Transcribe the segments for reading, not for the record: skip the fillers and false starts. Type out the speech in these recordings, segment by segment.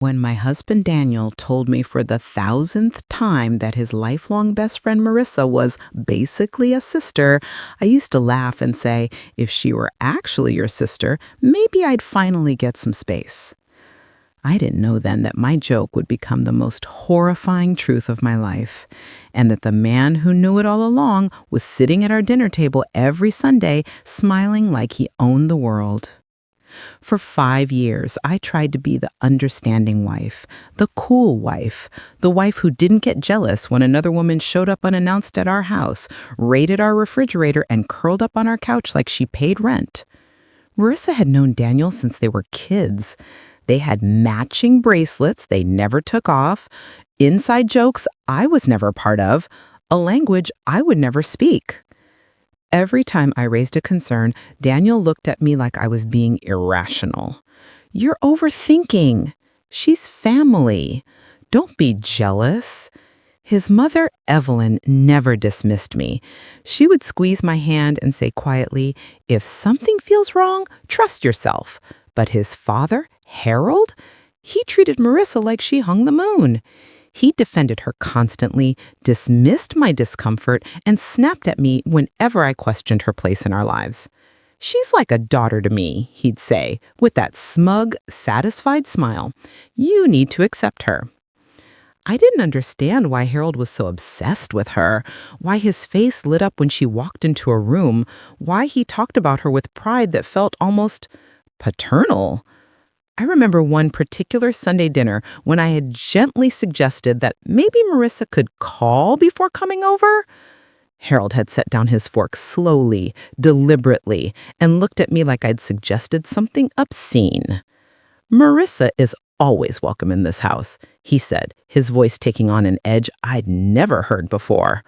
When my husband Daniel told me for the thousandth time that his lifelong best friend Marissa was basically a sister, I used to laugh and say, if she were actually your sister, maybe I'd finally get some space. I didn't know then that my joke would become the most horrifying truth of my life, and that the man who knew it all along was sitting at our dinner table every Sunday, smiling like he owned the world. For 5 years, I tried to be the understanding wife, the cool wife, the wife who didn't get jealous when another woman showed up unannounced at our house, raided our refrigerator, and curled up on our couch like she paid rent. Marissa had known Daniel since they were kids. They had matching bracelets they never took off, inside jokes I was never part of, a language I would never speak. Every time I raised a concern, Daniel looked at me like I was being irrational. "You're overthinking. She's family. Don't be jealous." His mother, Evelyn, never dismissed me. She would squeeze my hand and say quietly, "If something feels wrong, trust yourself." But his father, Harold, he treated Marissa like she hung the moon. He defended her constantly, dismissed my discomfort, and snapped at me whenever I questioned her place in our lives. "She's like a daughter to me," he'd say, with that smug, satisfied smile. "You need to accept her." I didn't understand why Harold was so obsessed with her, why his face lit up when she walked into a room, why he talked about her with pride that felt almost paternal. I remember one particular Sunday dinner when I had gently suggested that maybe Marissa could call before coming over. Harold had set down his fork slowly, deliberately, and looked at me like I'd suggested something obscene. "Marissa is always welcome in this house," he said, his voice taking on an edge I'd never heard before.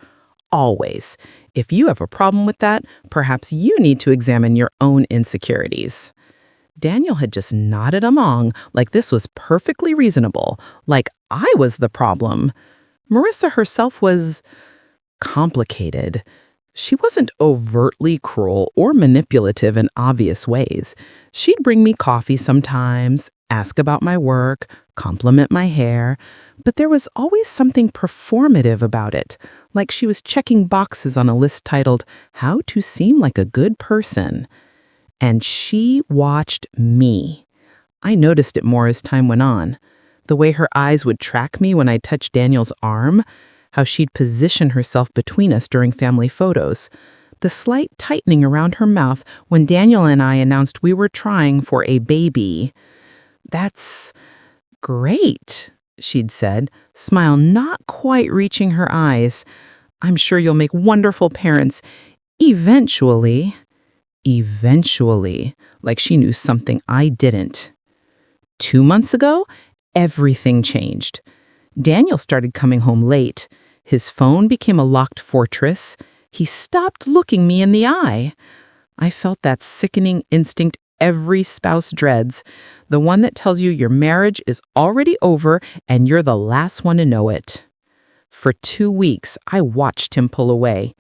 "Always. If you have a problem with that, perhaps you need to examine your own insecurities." Daniel had just nodded along like this was perfectly reasonable, like I was the problem. Marissa herself was complicated. She wasn't overtly cruel or manipulative in obvious ways. She'd bring me coffee sometimes, ask about my work, compliment my hair, but there was always something performative about it, like she was checking boxes on a list titled, "How to Seem Like a Good Person." And she watched me. I noticed it more as time went on. The way her eyes would track me when I touched Daniel's arm, how she'd position herself between us during family photos, the slight tightening around her mouth when Daniel and I announced we were trying for a baby. "That's great," she'd said, smile not quite reaching her eyes. "I'm sure you'll make wonderful parents. Eventually." Eventually, like she knew something I didn't. 2 months ago, everything changed. Daniel started coming home late. His phone became a locked fortress. He stopped looking me in the eye. I felt that sickening instinct every spouse dreads, the one that tells you your marriage is already over and you're the last one to know it. For 2 weeks, I watched him pull away.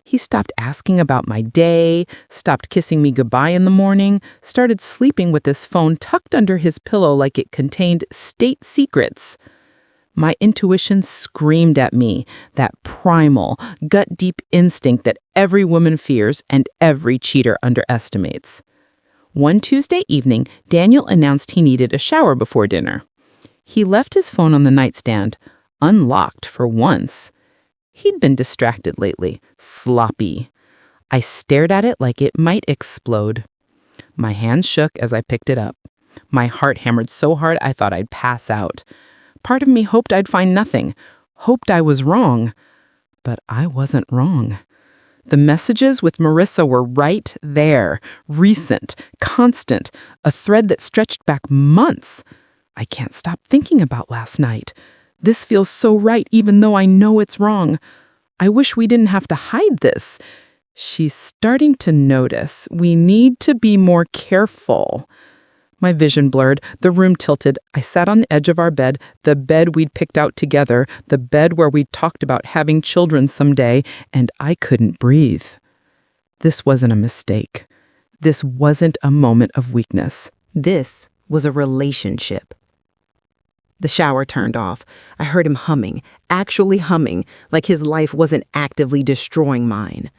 He stopped asking about my day, stopped kissing me goodbye in the morning, started sleeping with his phone tucked under his pillow like it contained state secrets. My intuition screamed at me, that primal, gut-deep instinct that every woman fears and every cheater underestimates. One Tuesday evening, Daniel announced he needed a shower before dinner. He left his phone on the nightstand, unlocked for once. He'd been distracted lately, sloppy. I stared at it like it might explode. My hands shook as I picked it up. My heart hammered so hard I thought I'd pass out. Part of me hoped I'd find nothing, hoped I was wrong. But I wasn't wrong. The messages with Marissa were right there, recent, constant, a thread that stretched back months. I can't stop thinking about last night. This feels so right even though I know it's wrong. I wish we didn't have to hide this. She's starting to notice. We need to be more careful. My vision blurred, the room tilted. I sat on the edge of our bed, the bed we'd picked out together, the bed where we'd talked about having children someday, and I couldn't breathe. This wasn't a mistake. This wasn't a moment of weakness. This was a relationship. The shower turned off. I heard him humming, actually humming, like his life wasn't actively destroying mine.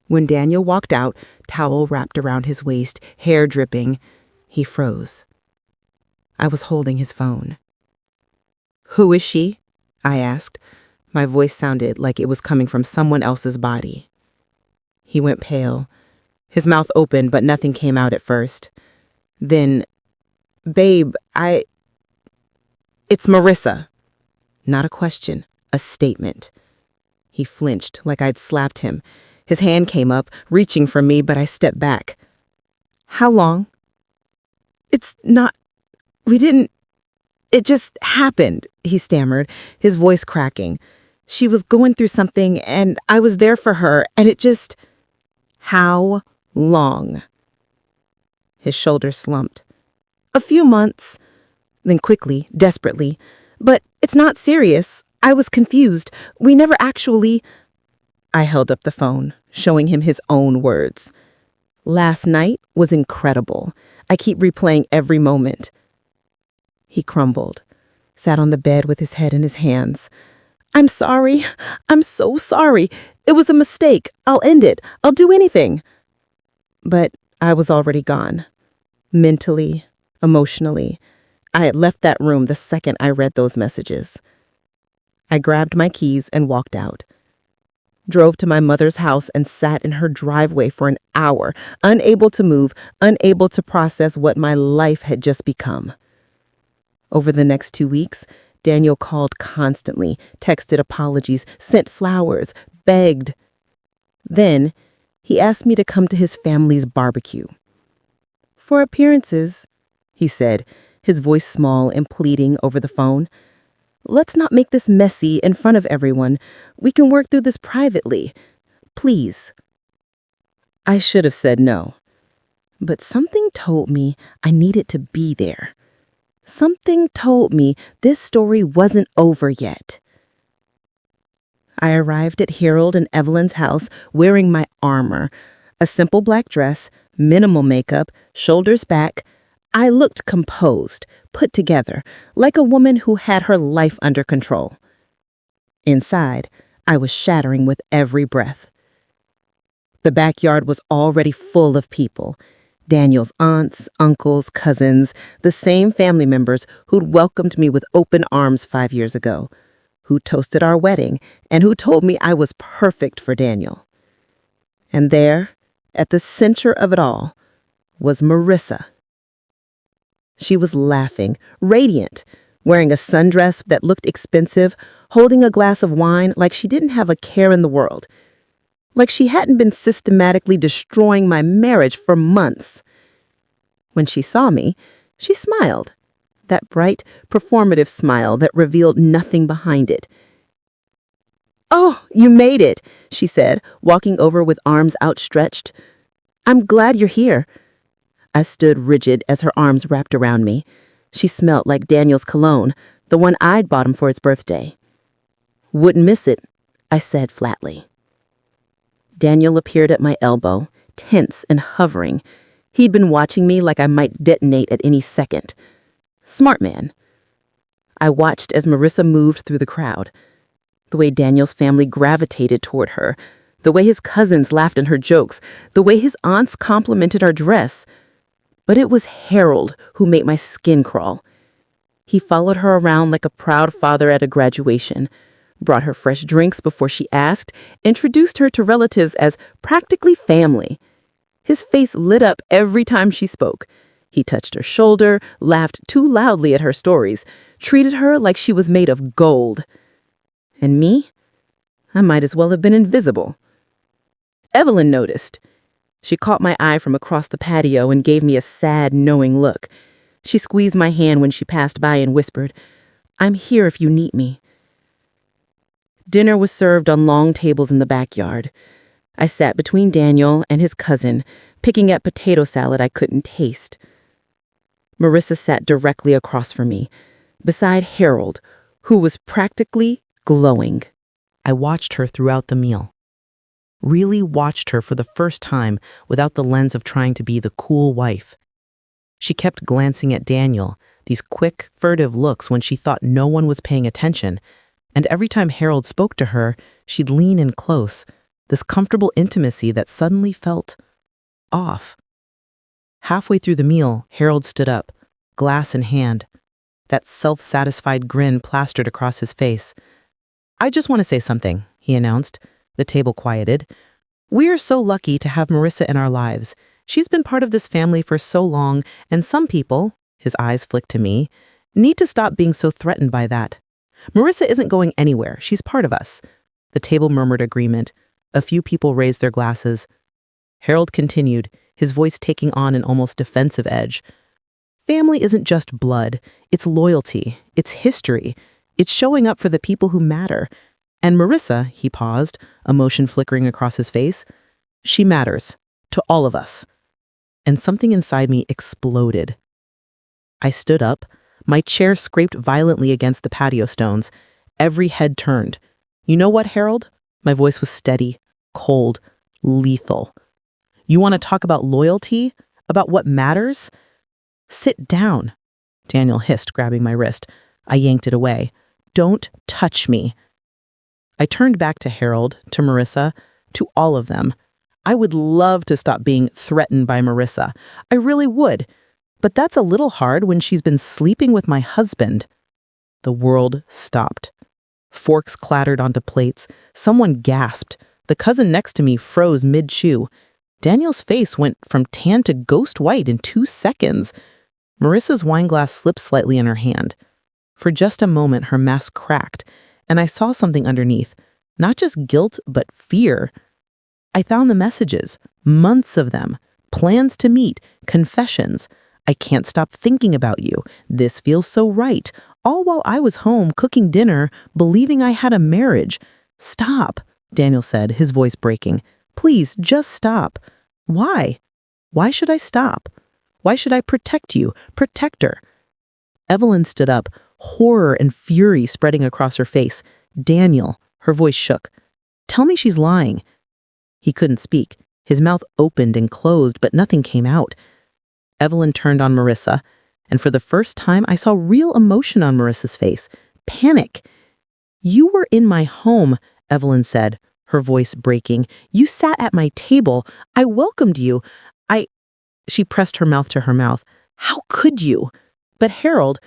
When Daniel walked out, towel wrapped around his waist, hair dripping, he froze. I was holding his phone. "Who is she?" I asked. My voice sounded like it was coming from someone else's body. He went pale. His mouth opened, but nothing came out at first. Then, "Babe, it's Marissa." Not a question, a statement. He flinched like I'd slapped him. His hand came up, reaching for me, but I stepped back. "How long?" "It's not, we didn't, it just happened," he stammered, his voice cracking. "She was going through something, and I was there for her, and it just..." "How long?" His shoulders slumped. "A few months." Then quickly, desperately, "But it's not serious. I was confused. We never actually..." I held up the phone, showing him his own words. "Last night was incredible. I keep replaying every moment." He crumbled, sat on the bed with his head in his hands. "I'm sorry. I'm so sorry. It was a mistake. I'll end it. I'll do anything." But I was already gone. Mentally, emotionally. I had left that room the second I read those messages. I grabbed my keys and walked out. Drove to my mother's house and sat in her driveway for an hour, unable to move, unable to process what my life had just become. Over the next 2 weeks, Daniel called constantly, texted apologies, sent flowers, begged. Then, he asked me to come to his family's barbecue. "For appearances," he said, his voice small and pleading over the phone. "Let's not make this messy in front of everyone. We can work through this privately. Please." I should have said no, but something told me I needed to be there. Something told me this story wasn't over yet. I arrived at Harold and Evelyn's house wearing my armor, a simple black dress, minimal makeup, shoulders back. I looked composed, put together, like a woman who had her life under control. Inside, I was shattering with every breath. The backyard was already full of people. Daniel's aunts, uncles, cousins, the same family members who'd welcomed me with open arms 5 years ago, who toasted our wedding, and who told me I was perfect for Daniel. And there, at the center of it all, was Marissa. She was laughing, radiant, wearing a sundress that looked expensive, holding a glass of wine like she didn't have a care in the world, like she hadn't been systematically destroying my marriage for months. When she saw me, she smiled, that bright, performative smile that revealed nothing behind it. "Oh, you made it," she said, walking over with arms outstretched. "I'm glad you're here." I stood rigid as her arms wrapped around me. She smelled like Daniel's cologne, the one I'd bought him for his birthday. "Wouldn't miss it," I said flatly. Daniel appeared at my elbow, tense and hovering. He'd been watching me like I might detonate at any second. Smart man. I watched as Marissa moved through the crowd. The way Daniel's family gravitated toward her, the way his cousins laughed at her jokes, the way his aunts complimented our dress. But it was Harold who made my skin crawl. He followed her around like a proud father at a graduation, brought her fresh drinks before she asked, introduced her to relatives as practically family. His face lit up every time she spoke. He touched her shoulder, laughed too loudly at her stories, treated her like she was made of gold. And me? I might as well have been invisible. Evelyn noticed. She caught my eye from across the patio and gave me a sad, knowing look. She squeezed my hand when she passed by and whispered, "I'm here if you need me." Dinner was served on long tables in the backyard. I sat between Daniel and his cousin, picking at potato salad I couldn't taste. Marissa sat directly across from me, beside Harold, who was practically glowing. I watched her throughout the meal. Really watched her for the first time without the lens of trying to be the cool wife. She kept glancing at Daniel, these quick, furtive looks when she thought no one was paying attention. And every time Harold spoke to her, she'd lean in close, this comfortable intimacy that suddenly felt off. Halfway through the meal, Harold stood up, glass in hand, that self-satisfied grin plastered across his face. "I just want to say something," he announced. The table quieted. "We are so lucky to have Marissa in our lives. She's been part of this family for so long, and some people," his eyes flicked to me, "need to stop being so threatened by that. Marissa isn't going anywhere. She's part of us." The table murmured agreement. A few people raised their glasses. Harold continued, his voice taking on an almost defensive edge. "Family isn't just blood. It's loyalty. It's history. It's showing up for the people who matter. And Marissa," he paused, emotion flickering across his face, "she matters. To all of us." And something inside me exploded. I stood up. My chair scraped violently against the patio stones. Every head turned. "You know what, Harold?" My voice was steady, cold, lethal. "You want to talk about loyalty? About what matters? Sit down," Daniel hissed, grabbing my wrist. I yanked it away. "Don't touch me." I turned back to Harold, to Marissa, to all of them. I would love to stop being threatened by Marissa. I really would. But that's a little hard when she's been sleeping with my husband. The world stopped. Forks clattered onto plates. Someone gasped. The cousin next to me froze mid-chew. Daniel's face went from tan to ghost white in 2 seconds. Marissa's wineglass slipped slightly in her hand. For just a moment, her mask cracked, and I saw something underneath. Not just guilt, but fear. I found the messages, months of them, plans to meet, confessions. "I can't stop thinking about you. This feels so right." All while I was home cooking dinner, believing I had a marriage. "Stop," Daniel said, his voice breaking. "Please, just stop." "Why? Why should I stop? Why should I protect you, protect her?" Evelyn stood up, horror and fury spreading across her face. "Daniel," her voice shook. "Tell me she's lying." He couldn't speak. His mouth opened and closed, but nothing came out. Evelyn turned on Marissa, and for the first time I saw real emotion on Marissa's face. Panic. "You were in my home," Evelyn said, her voice breaking. "You sat at my table. I welcomed you. She pressed her mouth to her mouth. "How could you?" But Harold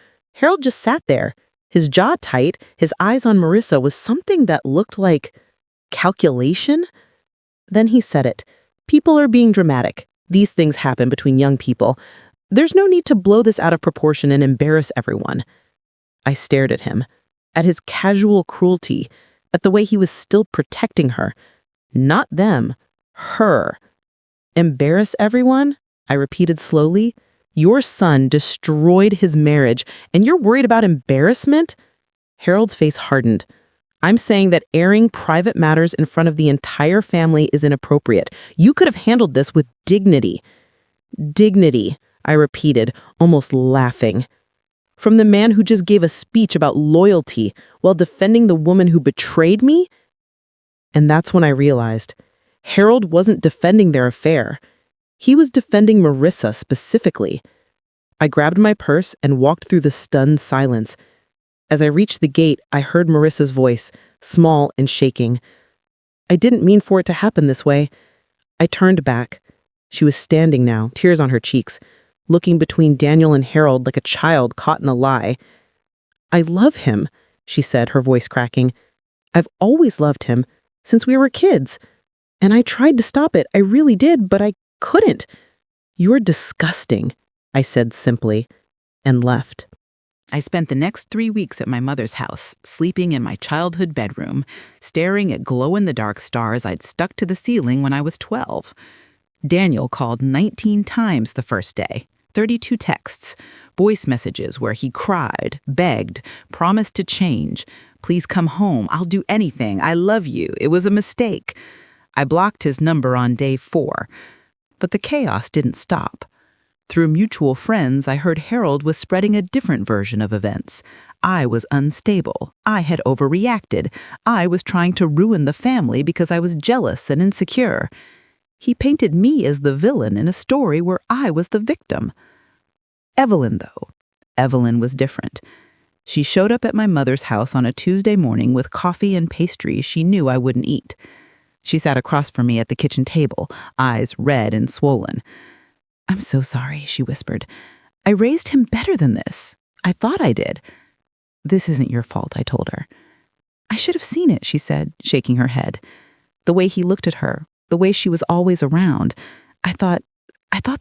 just sat there, his jaw tight, his eyes on Marissa with something that looked like calculation. Then he said it. "People are being dramatic. These things happen between young people. There's no need to blow this out of proportion and embarrass everyone." I stared at him, at his casual cruelty, at the way he was still protecting her. Not them, her. "Embarrass everyone?" I repeated slowly. "Your son destroyed his marriage, and you're worried about embarrassment?" Harold's face hardened. "I'm saying that airing private matters in front of the entire family is inappropriate. You could have handled this with dignity." "Dignity," I repeated, almost laughing. "From the man who just gave a speech about loyalty while defending the woman who betrayed me?" And that's when I realized Harold wasn't defending their affair. He was defending Marissa specifically. I grabbed my purse and walked through the stunned silence. As I reached the gate, I heard Marissa's voice, small and shaking. "I didn't mean for it to happen this way." I turned back. She was standing now, tears on her cheeks, looking between Daniel and Harold like a child caught in a lie. "I love him," she said, her voice cracking. "I've always loved him, since we were kids. And I tried to stop it, I really did, but I couldn't." "You're disgusting," I said simply, and left. I spent the next 3 weeks at my mother's house, sleeping in my childhood bedroom, staring at glow-in-the-dark stars I'd stuck to the ceiling when I was 12. Daniel called 19 times the first day, 32 texts, voice messages where he cried, begged, promised to change. "Please come home. I'll do anything. I love you. It was a mistake." I blocked his number on day 4. But the chaos didn't stop. Through mutual friends, I heard Harold was spreading a different version of events. I was unstable. I had overreacted. I was trying to ruin the family because I was jealous and insecure. He painted me as the villain in a story where I was the victim. Evelyn, though, Evelyn was different. She showed up at my mother's house on a Tuesday morning with coffee and pastries she knew I wouldn't eat. She sat across from me at the kitchen table, eyes red and swollen. "I'm so sorry," she whispered. "I raised him better than this. I thought I did." "This isn't your fault," I told her. "I should have seen it," she said, shaking her head. The way he looked at her, the way she was always around, I thought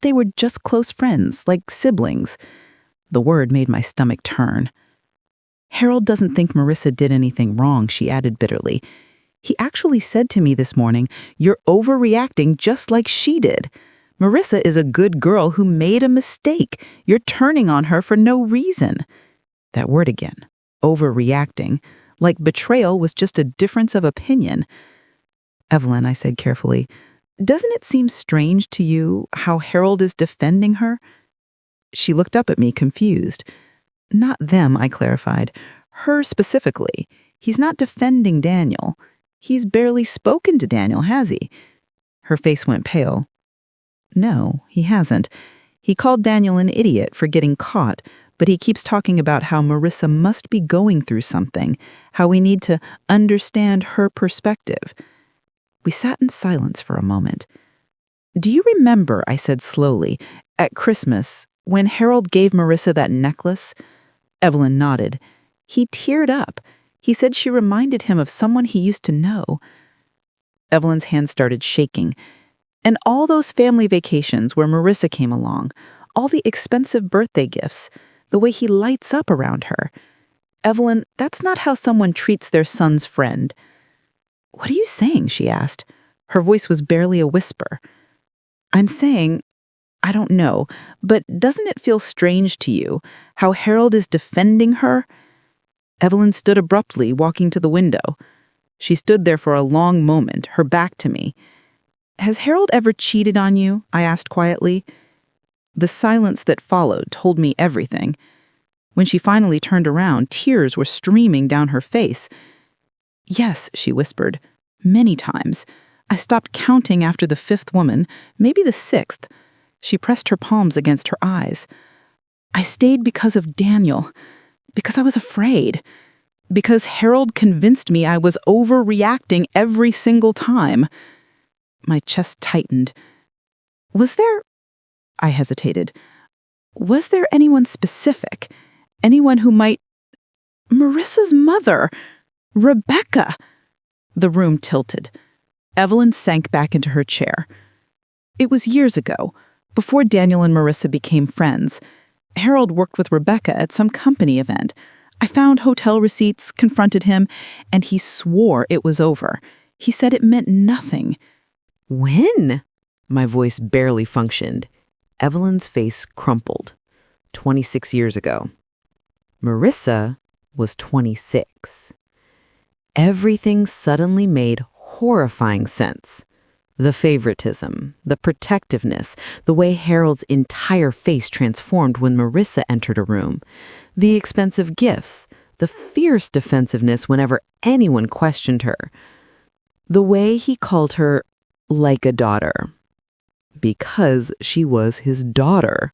they were just close friends, like siblings. The word made my stomach turn. "Harold doesn't think Marissa did anything wrong," she added bitterly. "He actually said to me this morning, 'You're overreacting just like she did. Marissa is a good girl who made a mistake. You're turning on her for no reason.'" That word again, overreacting, like betrayal was just a difference of opinion. "Evelyn," I said carefully, "doesn't it seem strange to you how Harold is defending her?" She looked up at me, confused. "Not them," I clarified. "Her specifically. He's not defending Daniel. He's barely spoken to Daniel, has he?" Her face went pale. "No, he hasn't. He called Daniel an idiot for getting caught, but he keeps talking about how Marissa must be going through something, how we need to understand her perspective." We sat in silence for a moment. "Do you remember," I said slowly, "at Christmas, when Harold gave Marissa that necklace?" Evelyn nodded. "He teared up. He said she reminded him of someone he used to know." Evelyn's hand started shaking. "And all those family vacations where Marissa came along, all the expensive birthday gifts, the way he lights up around her. Evelyn, that's not how someone treats their son's friend." "What are you saying?" she asked. Her voice was barely a whisper. "I'm saying, I don't know, but doesn't it feel strange to you how Harold is defending her?" Evelyn stood abruptly, walking to the window. She stood there for a long moment, her back to me. "Has Harold ever cheated on you?" I asked quietly. The silence that followed told me everything. When she finally turned around, tears were streaming down her face. "Yes," she whispered, "many times. I stopped counting after the fifth woman, maybe the sixth." She pressed her palms against her eyes. "I stayed because of Daniel, because I was afraid, because Harold convinced me I was overreacting every single time." My chest tightened. "Was there—" I hesitated. "Was there anyone specific? Anyone who might—" "Marissa's mother! Rebecca!" The room tilted. Evelyn sank back into her chair. "It was years ago, before Daniel and Marissa became friends. Harold worked with Rebecca at some company event. I found hotel receipts, confronted him, and he swore it was over. He said it meant nothing." "When?" My voice barely functioned. Evelyn's face crumpled. 26 years ago. Marissa was 26. Everything suddenly made horrifying sense. The favoritism, the protectiveness, the way Harold's entire face transformed when Marissa entered a room, the expensive gifts, the fierce defensiveness whenever anyone questioned her, the way he called her like a daughter, because she was his daughter.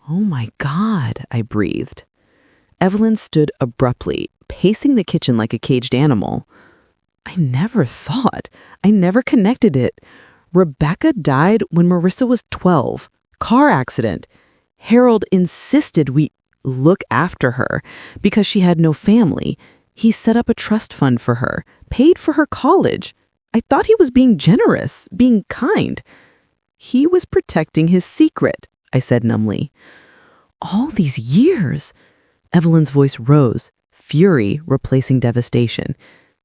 "Oh my God," I breathed. Evelyn stood abruptly, pacing the kitchen like a caged animal. I never connected it. Rebecca died when Marissa was 12. Car accident. Harold insisted we look after her because she had no family. He set up a trust fund for her, paid for her college. I thought he was being generous, being kind. "He was protecting his secret," I said numbly. "All these years." Evelyn's voice rose, fury replacing devastation.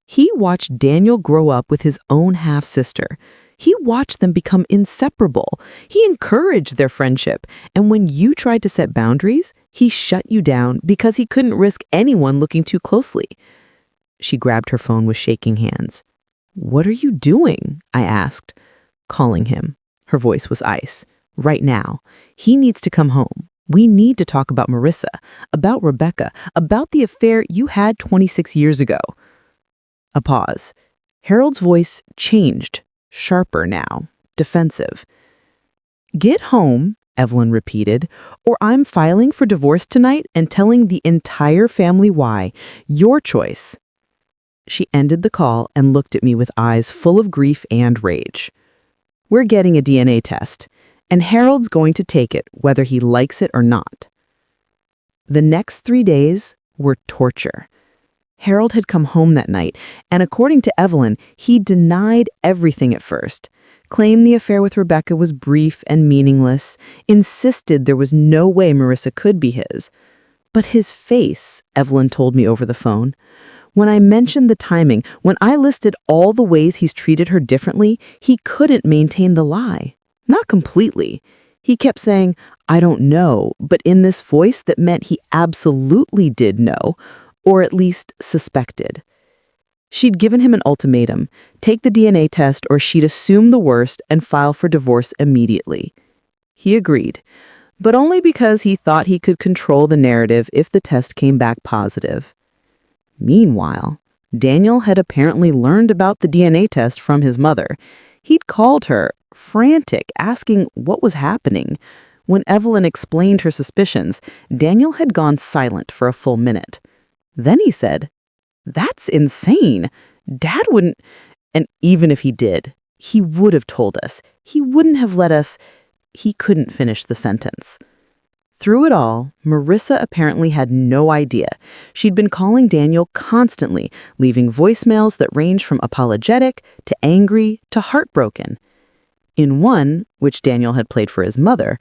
"He watched Daniel grow up with his own half-sister. He watched them become inseparable. He encouraged their friendship. And when you tried to set boundaries, he shut you down because he couldn't risk anyone looking too closely." She grabbed her phone with shaking hands. "What are you doing?" I asked. "Calling him." Her voice was ice. "Right now. He needs to come home. We need to talk about Marissa, about Rebecca, about the affair you had 26 years ago." A pause. Harold's voice changed, sharper now, defensive. "Get home Evelyn repeated, "or I'm filing for divorce tonight and telling the entire family why. Your choice." She ended the call and looked at me with eyes full of grief and rage. "We're getting a DNA test, and Harold's going to take it whether he likes it or not." The next 3 days were torture. Harold had come home that night, and according to Evelyn, he denied everything at first, claimed the affair with Rebecca was brief and meaningless, insisted there was no way Marissa could be his. But his face, Evelyn told me over the phone, when I mentioned the timing, when I listed all the ways he's treated her differently, he couldn't maintain the lie. Not completely. He kept saying, "I don't know," but in this voice that meant he absolutely did know, or at least suspected. She'd given him an ultimatum: take the DNA test or she'd assume the worst and file for divorce immediately. He agreed, but only because he thought he could control the narrative if the test came back positive. Meanwhile, Daniel had apparently learned about the DNA test from his mother. He'd called her, frantic, asking what was happening. When Evelyn explained her suspicions, Daniel had gone silent for a full minute. Then he said, "That's insane. Dad wouldn't..." And even if he did, he would have told us. He wouldn't have let us... He couldn't finish the sentence. Through it all, Marissa apparently had no idea. She'd been calling Daniel constantly, leaving voicemails that ranged from apologetic to angry to heartbroken. In one, which Daniel had played for his mother,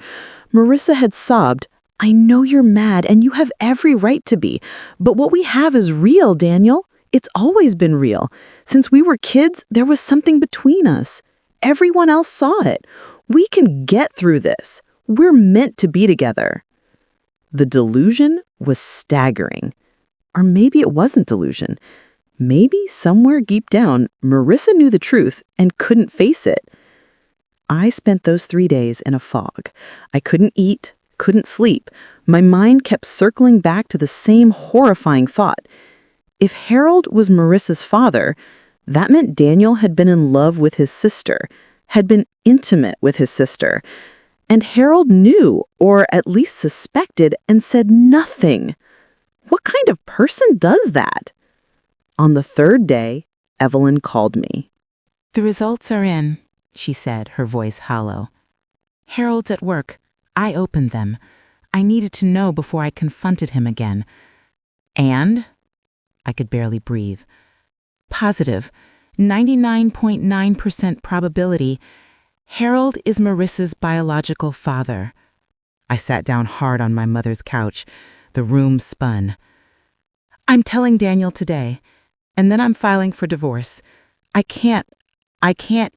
Marissa had sobbed, "I know you're mad and you have every right to be, but what we have is real, Daniel. It's always been real. Since we were kids, there was something between us. Everyone else saw it. We can get through this. We're meant to be together." The delusion was staggering. Or maybe it wasn't delusion. Maybe somewhere deep down, Marissa knew the truth and couldn't face it. I spent those 3 days in a fog. I couldn't eat, couldn't sleep. My mind kept circling back to the same horrifying thought. If Harold was Marissa's father, that meant Daniel had been in love with his sister, had been intimate with his sister. And Harold knew, or at least suspected, and said nothing. What kind of person does that? On the third day, Evelyn called me. "The results are in," she said, her voice hollow. "Harold's at work. I opened them. I needed to know before I confronted him again. And?" I could barely breathe. "Positive, 99.9% probability. Harold is Marissa's biological father." I sat down hard on my mother's couch. The room spun. "I'm telling Daniel today, and then I'm filing for divorce. I can't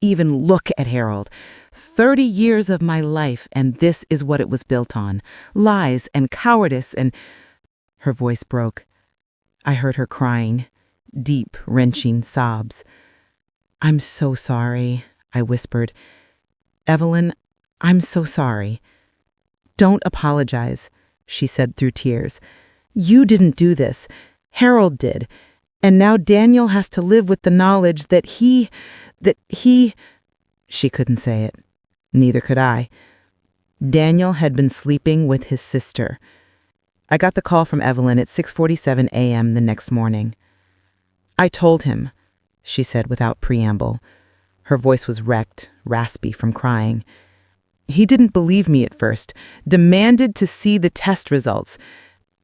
even look at Harold. 30 years of my life, and this is what it was built on. Lies and cowardice and..." Her voice broke. I heard her crying, deep, wrenching sobs. "I'm so sorry," I whispered. "Evelyn, I'm so sorry." "Don't apologize," she said through tears. "You didn't do this. Harold did. And now Daniel has to live with the knowledge that he... She couldn't say it. Neither could I. Daniel had been sleeping with his sister. I got the call from Evelyn at 6:47 a.m. the next morning. "I told him," she said without preamble. Her voice was wrecked, raspy from crying. "He didn't believe me at first, demanded to see the test results.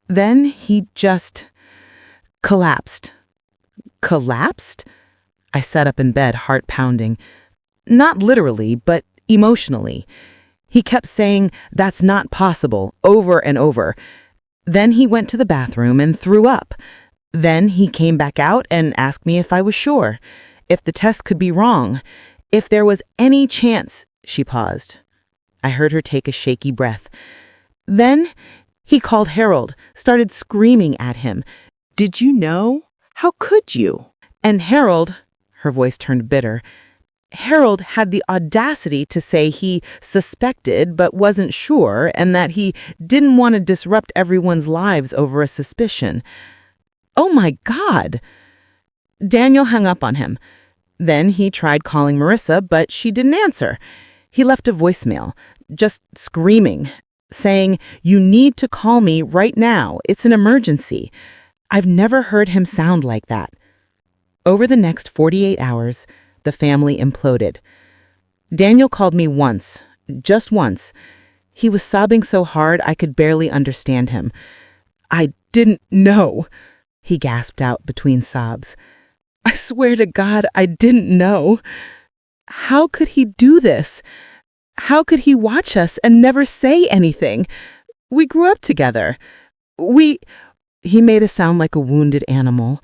Then he just collapsed." "Collapsed?" I sat up in bed, heart pounding. "Not literally, but emotionally. He kept saying, 'That's not possible,' over and over. Then he went to the bathroom and threw up. Then he came back out and asked me if I was sure, if the test could be wrong, if there was any chance." She paused. I heard her take a shaky breath. "Then he called Harold, started screaming at him. 'Did you know? How could you?' And Harold," her voice turned bitter, "Harold had the audacity to say he suspected but wasn't sure and that he didn't want to disrupt everyone's lives over a suspicion. Oh my God!" Daniel hung up on him. Then he tried calling Marissa, but she didn't answer. He left a voicemail, just screaming, saying, "You need to call me right now. It's an emergency." I've never heard him sound like that. Over the next 48 hours, the family imploded. Daniel called me once, just once. He was sobbing so hard I could barely understand him. "I didn't know," he gasped out between sobs. "I swear to God, I didn't know. How could he do this? How could he watch us and never say anything? We grew up together. We—" He made a sound like a wounded animal.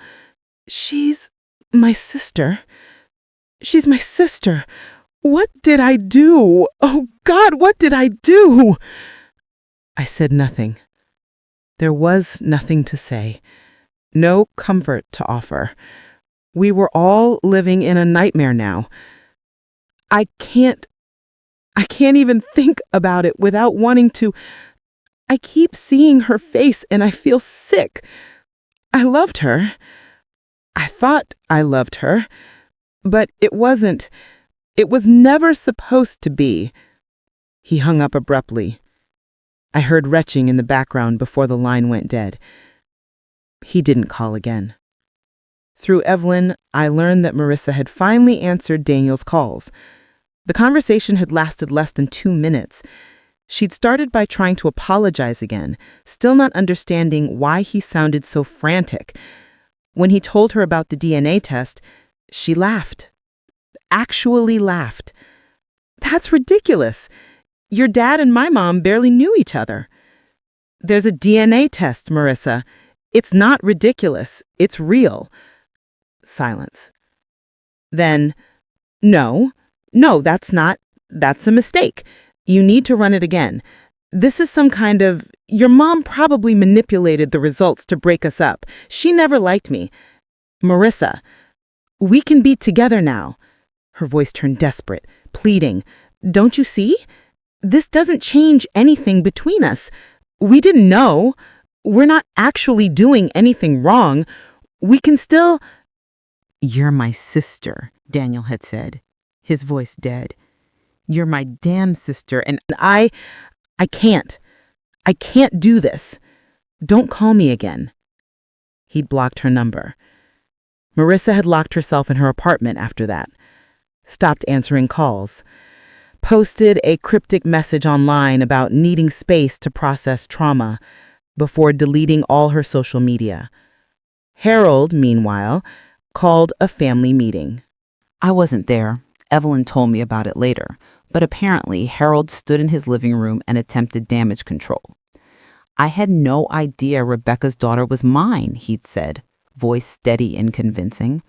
"She's my sister. She's my sister. What did I do? Oh, God, what did I do?" I said nothing. There was nothing to say. No comfort to offer. We were all living in a nightmare now. I can't even think about it without wanting to. I keep seeing her face and I feel sick. I loved her. I thought I loved her. But it wasn't. It was never supposed to be. He hung up abruptly. I heard retching in the background before the line went dead. He didn't call again. Through Evelyn, I learned that Marissa had finally answered Daniel's calls. The conversation had lasted less than 2 minutes. She'd started by trying to apologize again, still not understanding why he sounded so frantic. When he told her about the DNA test, she laughed. Actually laughed. "That's ridiculous. Your dad and my mom barely knew each other." "There's a DNA test, Marissa. It's not ridiculous. It's real." Silence. Then, No, that's a mistake. You need to run it again. This is some kind of, your mom probably manipulated the results to break us up. She never liked me. Marissa, we can be together now." Her voice turned desperate, pleading. "Don't you see? This doesn't change anything between us. We didn't know. We're not actually doing anything wrong. We can still—" "You're my sister," Daniel had said, his voice dead. "You're my damn sister, and I can't. I can't do this. Don't call me again." He'd blocked her number. Marissa had locked herself in her apartment after that. Stopped answering calls. Posted a cryptic message online about needing space to process trauma before deleting all her social media. Harold, meanwhile, called a family meeting. I wasn't there. Evelyn told me about it later, but apparently Harold stood in his living room and attempted damage control. "I had no idea Rebecca's daughter was mine," he'd said, voice steady and convincing.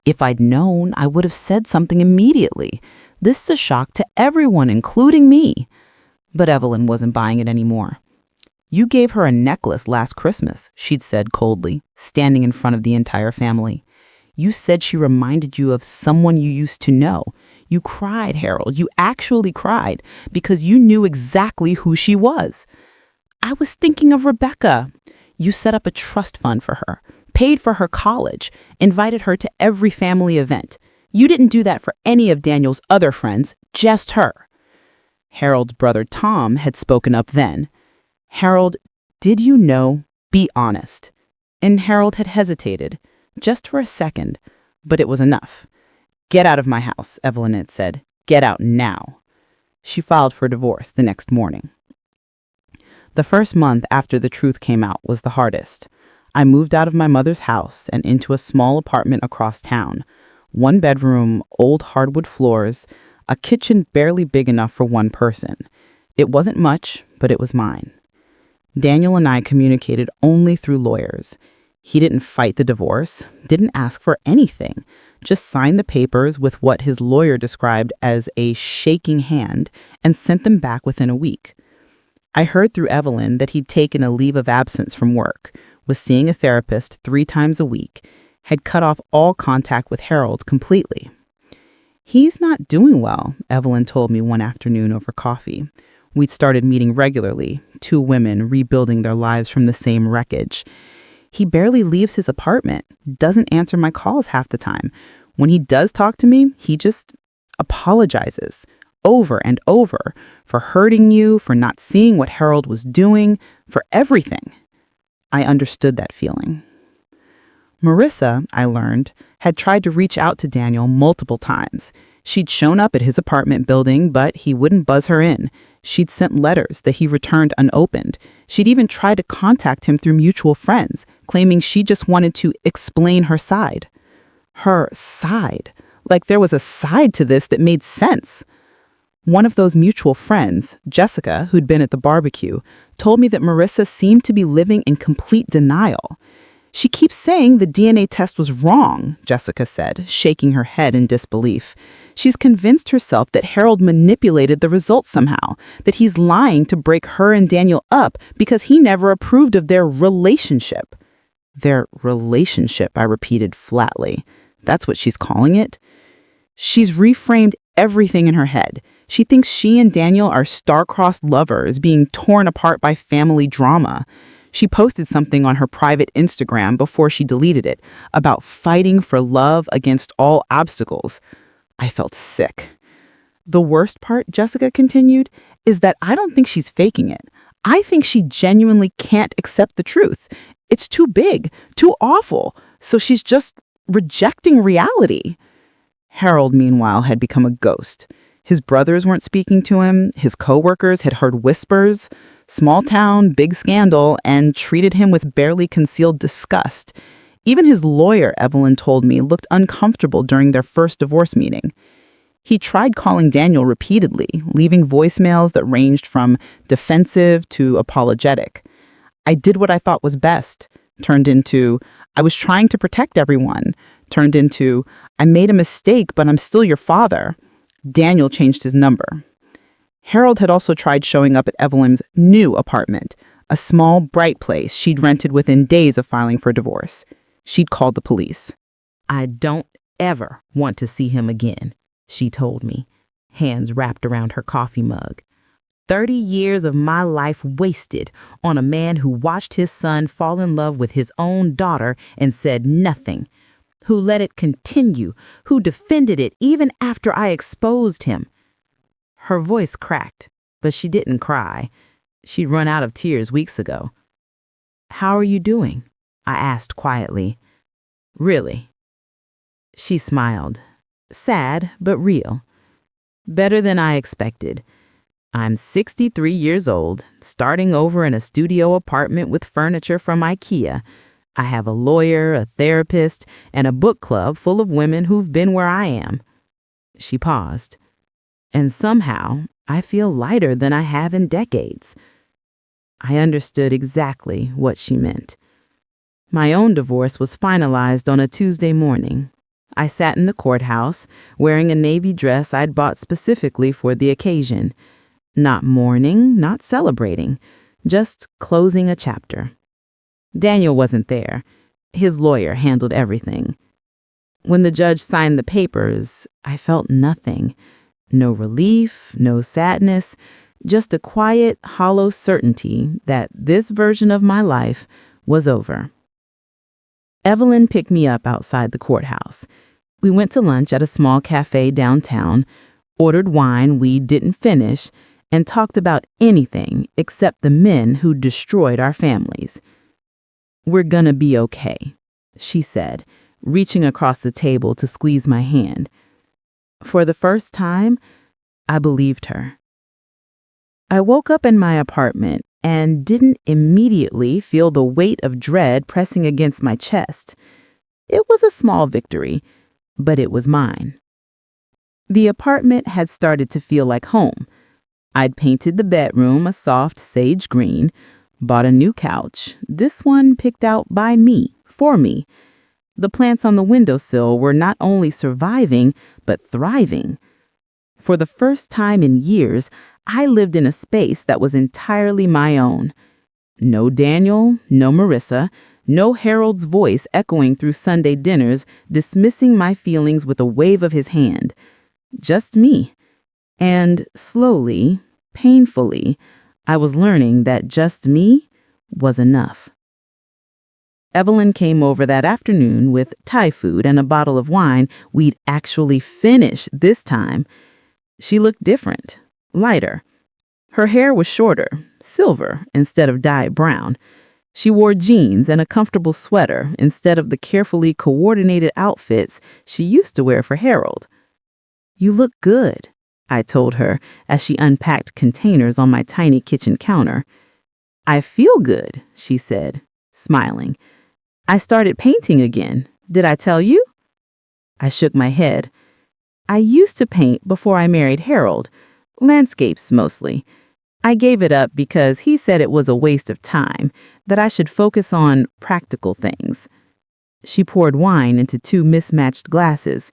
"If I'd known, I would have said something immediately. This is a shock to everyone, including me." But Evelyn wasn't buying it anymore. "You gave her a necklace last Christmas," she'd said coldly, standing in front of the entire family. "You said she reminded you of someone you used to know. You cried, Harold. You actually cried because you knew exactly who she was." "I was thinking of Rebecca. You set up a trust fund for her, paid for her college, invited her to every family event. You didn't do that for any of Daniel's other friends, just her." Harold's brother Tom had spoken up then. "Harold, did you know? Be honest." And Harold had hesitated, just for a second, but it was enough. "Get out of my house," Evelyn had said. "Get out now." She filed for divorce the next morning. The first month after the truth came out was the hardest. I moved out of my mother's house and into a small apartment across town. 1 bedroom, old hardwood floors, a kitchen barely big enough for 1 person. It wasn't much, but it was mine. Daniel and I communicated only through lawyers. He didn't fight the divorce, didn't ask for anything, just signed the papers with what his lawyer described as a shaking hand and sent them back within a week. I heard through Evelyn that he'd taken a leave of absence from work, was seeing a therapist 3 times a week, had cut off all contact with Harold completely. "He's not doing well," Evelyn told me one afternoon over coffee. We'd started meeting regularly, 2 women rebuilding their lives from the same wreckage. "He barely leaves his apartment, doesn't answer my calls half the time. When he does talk to me, he just apologizes. over and over, for hurting you, for not seeing what Harold was doing, for everything. I understood that feeling. Marissa, I learned, had tried to reach out to Daniel multiple times. She'd shown up at his apartment building, but he wouldn't buzz her in. She'd sent letters that he returned unopened. She'd even tried to contact him through mutual friends, claiming she just wanted to explain her side. Her side. Like there was a side to this that made sense. One of those mutual friends, Jessica, who'd been at the barbecue, told me that Marissa seemed to be living in complete denial. She keeps saying the DNA test was wrong, Jessica said, shaking her head in disbelief. She's convinced herself that Harold manipulated the results somehow, that he's lying to break her and Daniel up because he never approved of their relationship. Their relationship, I repeated flatly. That's what she's calling it? She's reframed everything in her head. She thinks she and Daniel are star-crossed lovers being torn apart by family drama. She posted something on her private Instagram before she deleted it about fighting for love against all obstacles. I felt sick. The worst part, Jessica continued, is that I don't think she's faking it. I think she genuinely can't accept the truth. It's too big, too awful, so she's just rejecting reality. Harold, meanwhile, had become a ghost. His brothers weren't speaking to him, his coworkers had heard whispers, small town, big scandal, and treated him with barely concealed disgust. Even his lawyer, Evelyn told me, looked uncomfortable during their first divorce meeting. He tried calling Daniel repeatedly, leaving voicemails that ranged from defensive to apologetic. I did what I thought was best, turned into, I was trying to protect everyone, turned into, I made a mistake, but I'm still your father. Daniel changed his number. Harold had also tried showing up at Evelyn's new apartment, a small, bright place she'd rented within days of filing for divorce. She'd called the police. I don't ever want to see him again, she told me, hands wrapped around her coffee mug. 30 years of my life wasted on a man who watched his son fall in love with his own daughter and said nothing, who let it continue, who defended it even after I exposed him. Her voice cracked, but she didn't cry. She'd run out of tears weeks ago. How are you doing? I asked quietly. Really? She smiled. Sad, but real. Better than I expected. I'm 63 years old, starting over in a studio apartment with furniture from IKEA. I have a lawyer, a therapist, and a book club full of women who've been where I am. She paused. And somehow, I feel lighter than I have in decades. I understood exactly what she meant. My own divorce was finalized on a Tuesday morning. I sat in the courthouse, wearing a navy dress I'd bought specifically for the occasion. Not mourning, not celebrating, just closing a chapter. Daniel wasn't there. His lawyer handled everything. When the judge signed the papers, I felt nothing. No relief, no sadness, just a quiet, hollow certainty that this version of my life was over. Evelyn picked me up outside the courthouse. We went to lunch at a small cafe downtown, ordered wine we didn't finish, and talked about anything except the men who destroyed our families. We're gonna be okay, she said, reaching across the table to squeeze my hand. For the first time, I believed her. I woke up in my apartment and didn't immediately feel the weight of dread pressing against my chest. It was a small victory, but it was mine. The apartment had started to feel like home. I'd painted the bedroom a soft sage green, bought a new couch, this one picked out by me, for me. The plants on the windowsill were not only surviving, but thriving. For the first time in years, I lived in a space that was entirely my own. No Daniel, no Marissa, no Harold's voice echoing through Sunday dinners, dismissing my feelings with a wave of his hand. Just me. And slowly, painfully, I was learning that just me was enough. Evelyn came over that afternoon with Thai food and a bottle of wine we'd actually finished this time. She looked different, lighter. Her hair was shorter, silver instead of dyed brown. She wore jeans and a comfortable sweater instead of the carefully coordinated outfits she used to wear for Harold. "You look good," I told her as she unpacked containers on my tiny kitchen counter. "I feel good," she said, smiling. "I started painting again. Did I tell you?" I shook my head. "I used to paint before I married Harold, landscapes mostly. I gave it up because he said it was a waste of time, that I should focus on practical things." She poured wine into two mismatched glasses.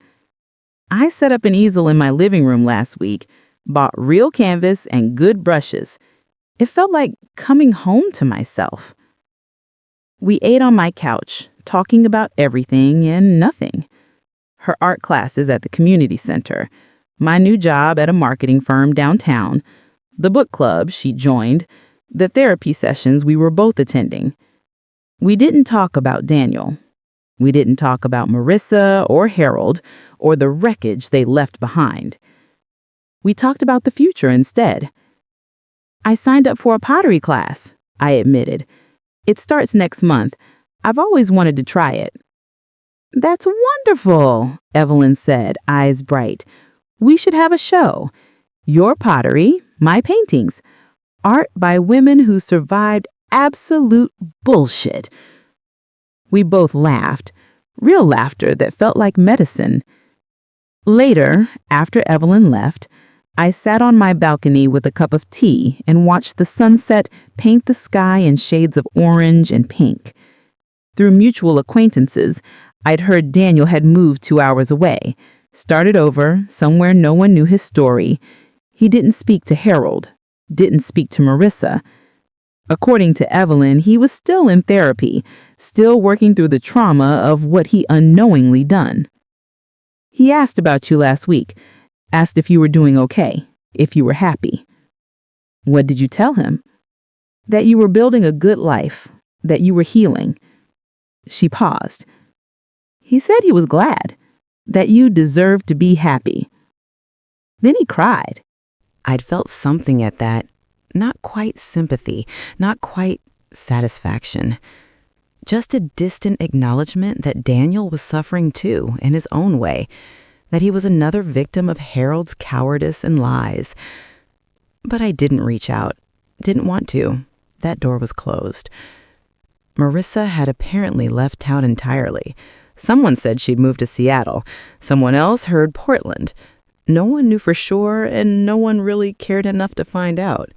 "I set up an easel in my living room last week, bought real canvas and good brushes. It felt like coming home to myself." We ate on my couch, talking about everything and nothing. Her art classes at the community center, my new job at a marketing firm downtown, the book club she joined, the therapy sessions we were both attending. We didn't talk about Daniel. We didn't talk about Marissa or Harold or the wreckage they left behind. We talked about the future instead. "I signed up for a pottery class," I admitted. "It starts next month. I've always wanted to try it." "That's wonderful," Evelyn said, eyes bright. "We should have a show. Your pottery, my paintings. Art by women who survived absolute bullshit." We both laughed, real laughter that felt like medicine. Later, after Evelyn left, I sat on my balcony with a cup of tea and watched the sunset paint the sky in shades of orange and pink. Through mutual acquaintances, I'd heard Daniel had moved 2 hours away, started over somewhere no one knew his story. He didn't speak to Harold, didn't speak to Marissa. According to Evelyn, he was still in therapy, still working through the trauma of what he unknowingly done. "He asked about you last week, asked if you were doing okay, if you were happy." "What did you tell him?" "That you were building a good life, that you were healing." She paused. "He said he was glad, that you deserved to be happy." Then he cried. I'd felt something at that, not quite sympathy, not quite satisfaction. Just a distant acknowledgement that Daniel was suffering too, in his own way, that he was another victim of Harold's cowardice and lies. But I didn't reach out, didn't want to. That door was closed. Marissa had apparently left town entirely. Someone said she'd moved to Seattle. Someone else heard Portland. No one knew for sure, and no one really cared enough to find out.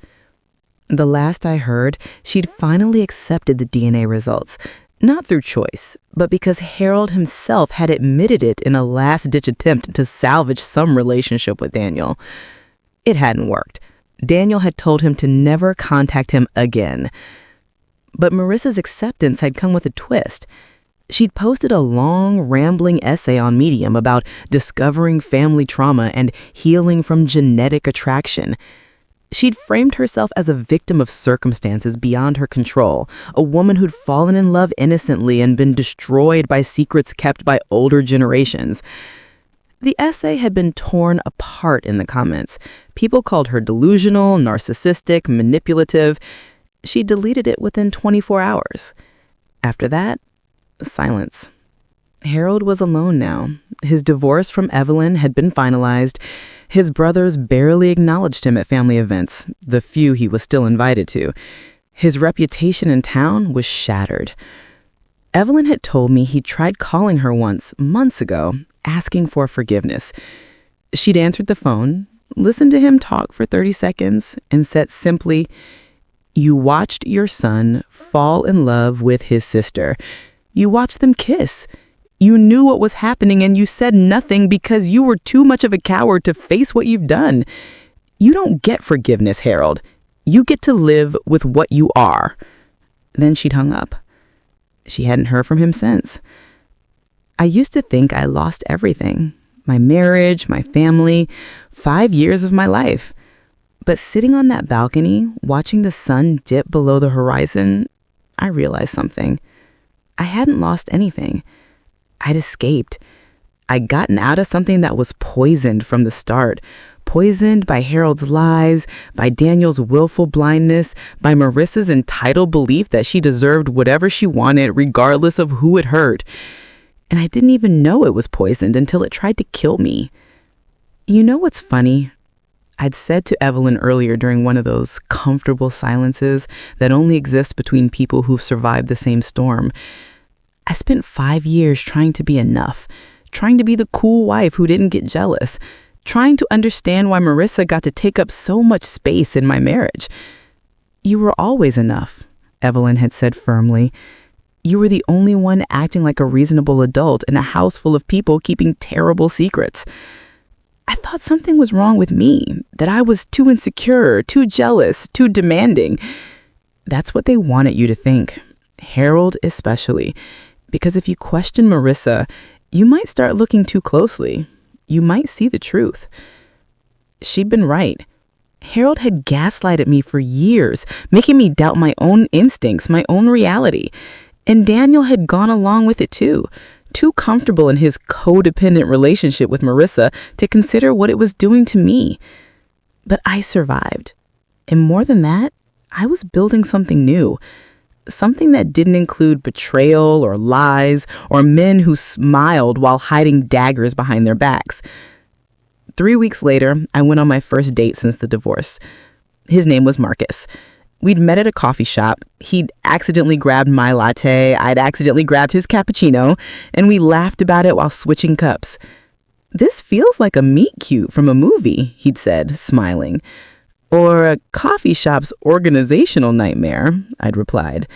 The last I heard, she'd finally accepted the DNA results, not through choice, but because Harold himself had admitted it in a last-ditch attempt to salvage some relationship with Daniel. It hadn't worked. Daniel had told him to never contact him again. But Marissa's acceptance had come with a twist. She'd posted a long, rambling essay on Medium about discovering family trauma and healing from genetic attraction. She'd framed herself as a victim of circumstances beyond her control, a woman who'd fallen in love innocently and been destroyed by secrets kept by older generations. The essay had been torn apart in the comments. People called her delusional, narcissistic, manipulative. She deleted it within 24 hours. After that, silence. Harold was alone now. His divorce from Evelyn had been finalized. His brothers barely acknowledged him at family events, the few he was still invited to. His reputation in town was shattered. Evelyn had told me he tried calling her once, months ago, asking for forgiveness. She'd answered the phone, listened to him talk for 30 seconds, and said simply, "You watched your son fall in love with his sister. You watched them kiss. You knew what was happening and you said nothing because you were too much of a coward to face what you've done. You don't get forgiveness, Harold. You get to live with what you are." Then she'd hung up. She hadn't heard from him since. I used to think I lost everything. My marriage, my family, 5 years of my life. But sitting on that balcony, watching the sun dip below the horizon, I realized something. I hadn't lost anything. I'd escaped. I'd gotten out of something that was poisoned from the start, Poisoned by Harold's lies, by Daniel's willful blindness, by Marissa's entitled belief that she deserved whatever she wanted regardless of who it hurt. And I didn't even know it was poisoned until it tried to kill me. You know what's funny? I'd said to Evelyn earlier during one of those comfortable silences that only exist between people who've survived the same storm. I spent 5 years trying to be enough, trying to be the cool wife who didn't get jealous, trying to understand why Marissa got to take up so much space in my marriage. You were always enough, Evelyn had said firmly. You were the only one acting like a reasonable adult in a house full of people keeping terrible secrets. I thought something was wrong with me, that I was too insecure, too jealous, too demanding. That's what they wanted you to think, Harold especially, because if you question Marissa, you might start looking too closely. You might see the truth. She'd been right. Harold had gaslighted me for years, making me doubt my own instincts, my own reality. And Daniel had gone along with it too comfortable in his codependent relationship with Marissa to consider what it was doing to me. But I survived. And more than that, I was building something new. Something that didn't include betrayal or lies or men who smiled while hiding daggers behind their backs. 3 weeks later, I went on my first date since the divorce. His name was Marcus. We'd met at a coffee shop. He'd accidentally grabbed my latte. I'd accidentally grabbed his cappuccino, and we laughed about it while switching cups. "This feels like a meet cute from a movie," he'd said, smiling. "Or a coffee shop's organizational nightmare," I'd replied.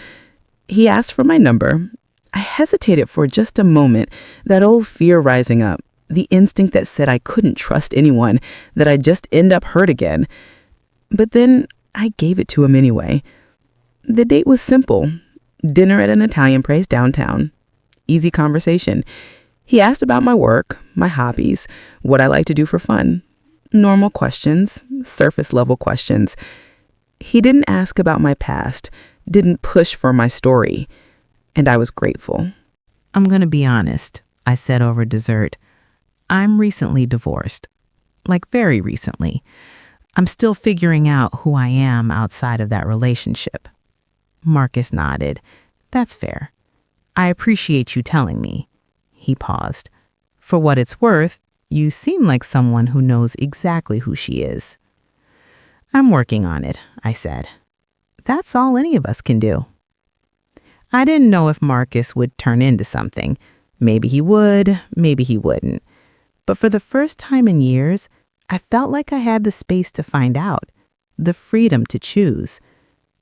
He asked for my number. I hesitated for just a moment, that old fear rising up, the instinct that said I couldn't trust anyone, that I'd just end up hurt again. But then I gave it to him anyway. The date was simple. Dinner at an Italian place downtown. Easy conversation. He asked about my work, my hobbies, what I like to do for fun. Normal questions, surface level questions. He didn't ask about my past, didn't push for my story, and I was grateful. "I'm going to be honest," I said over dessert. "I'm recently divorced. Like very recently. I'm still figuring out who I am outside of that relationship." Marcus nodded. "That's fair. I appreciate you telling me." He paused. "For what it's worth, you seem like someone who knows exactly who she is." "I'm working on it," I said. That's all any of us can do. I didn't know if Marcus would turn into something. Maybe he would, maybe he wouldn't. But for the first time in years, I felt like I had the space to find out, the freedom to choose.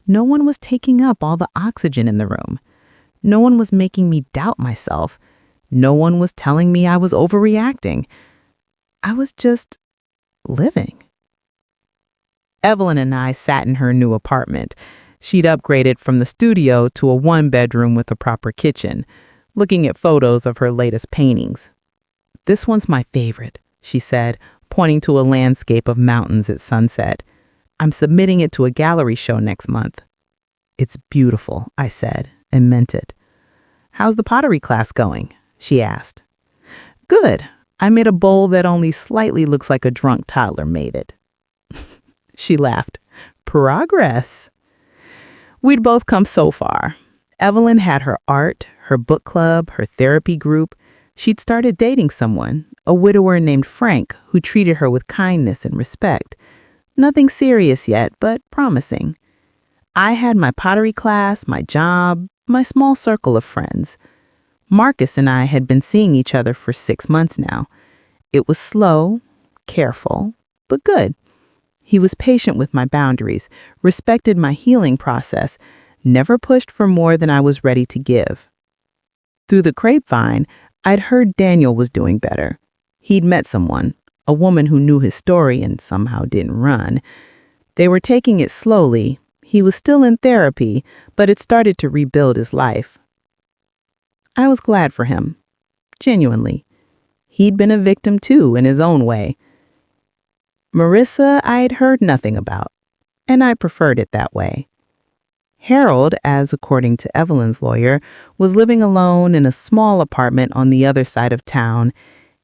No one was taking up all the oxygen in the room. No one was making me doubt myself. No one was telling me I was overreacting. I was just living. Evelyn and I sat in her new apartment. She'd upgraded from the studio to a one-bedroom with a proper kitchen, looking at photos of her latest paintings. "This one's my favorite," she said, pointing to a landscape of mountains at sunset. "I'm submitting it to a gallery show next month." "It's beautiful," I said, and meant it. "How's the pottery class going?" she asked. "Good. I made a bowl that only slightly looks like a drunk toddler made it." She laughed. "Progress." We'd both come so far. Evelyn had her art, her book club, her therapy group. She'd started dating someone, a widower named Frank, who treated her with kindness and respect. Nothing serious yet, but promising. I had my pottery class, my job, my small circle of friends. Marcus and I had been seeing each other for 6 months now. It was slow, careful, but good. He was patient with my boundaries, respected my healing process, never pushed for more than I was ready to give. Through the grapevine, I'd heard Daniel was doing better. He'd met someone, a woman who knew his story and somehow didn't run. They were taking it slowly. He was still in therapy, but had started to rebuild his life. I was glad for him, genuinely. He'd been a victim too, in his own way. Marissa, I'd heard nothing about, and I preferred it that way. Harold, as according to Evelyn's lawyer, was living alone in a small apartment on the other side of town.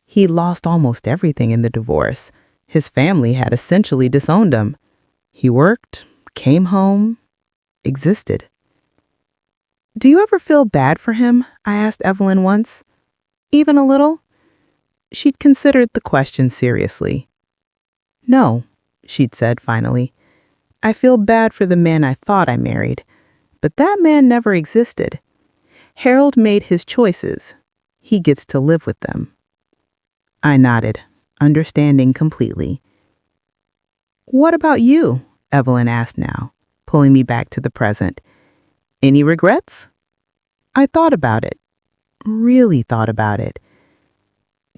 He lost almost everything in the divorce. His family had essentially disowned him. He worked, came home, existed. "Do you ever feel bad for him?" I asked Evelyn once. "Even a little?" She'd considered the question seriously. "No," she'd said finally. "I feel bad for the man I thought I married, but that man never existed. Harold made his choices. He gets to live with them." I nodded, understanding completely. "What about you?" Evelyn asked now, pulling me back to the present. "Any regrets?" I thought about it, really thought about it.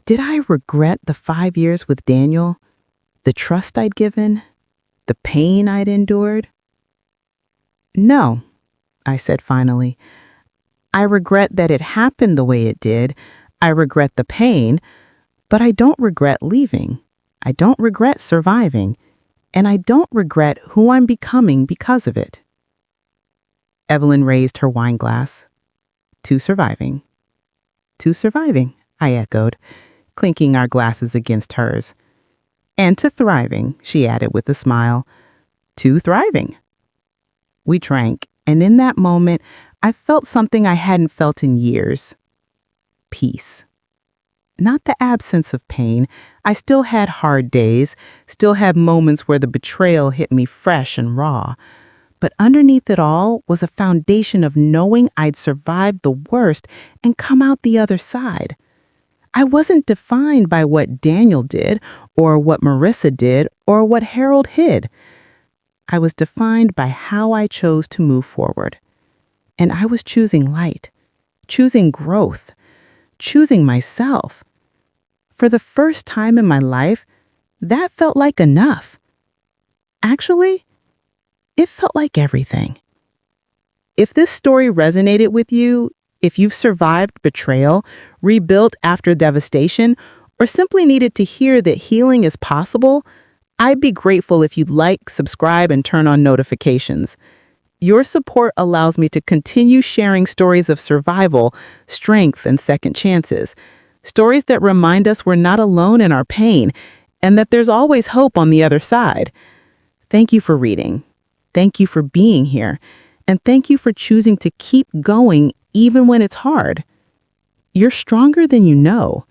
Did I regret the 5 years with Daniel? The trust I'd given? The pain I'd endured? "No," I said finally. "I regret that it happened the way it did. I regret the pain, but I don't regret leaving. I don't regret surviving, and I don't regret who I'm becoming because of it." Evelyn raised her wine glass. "To surviving." "To surviving," I echoed, clinking our glasses against hers. "And to thriving," she added with a smile. "To thriving." We drank, and in that moment, I felt something I hadn't felt in years. Peace. Not the absence of pain. I still had hard days, still had moments where the betrayal hit me fresh and raw. But underneath it all was a foundation of knowing I'd survived the worst and come out the other side. I wasn't defined by what Daniel did, or what Marissa did, or what Harold hid. I was defined by how I chose to move forward. And I was choosing light, choosing growth, choosing myself. For the first time in my life, that felt like enough. Actually, it felt like everything. If this story resonated with you, if you've survived betrayal, rebuilt after devastation, or simply needed to hear that healing is possible, I'd be grateful if you'd like, subscribe, and turn on notifications. Your support allows me to continue sharing stories of survival, strength, and second chances. Stories that remind us we're not alone in our pain and that there's always hope on the other side. Thank you for reading. Thank you for being here. And thank you for choosing to keep going even when it's hard. You're stronger than you know.